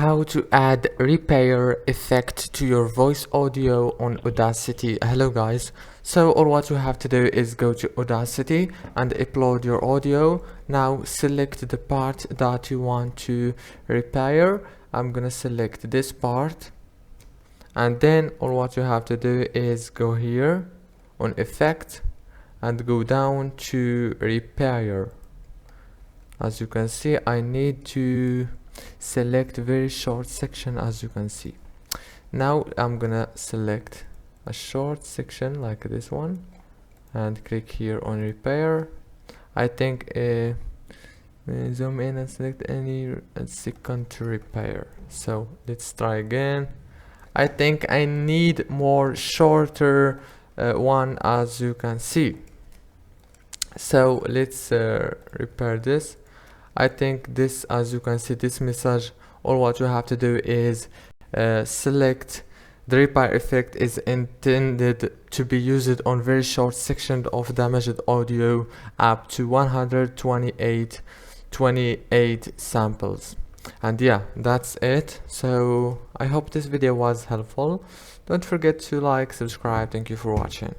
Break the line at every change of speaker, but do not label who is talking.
how to add repair effect to your voice audio on Audacity. Hello guys, so all what you have to do is go to Audacity and upload your audio. Now select the part that you want to repair. I'm gonna select this part, and then all what you have to do is go here on effect and go down to repair. As you can see, I need to select very short section. As you can see, now I'm gonna select a short section like this one and click here on repair. I think zoom in and select any second to repair. So let's try again. I think I need more shorter one, as you can see. So let's repair this. I think this, as you can see, this message, all what you have to do is select the repair effect is intended to be used on very short section of damaged audio up to 128 samples. And yeah, that's it. So I hope this video was helpful. Don't forget to like, subscribe. Thank you for watching.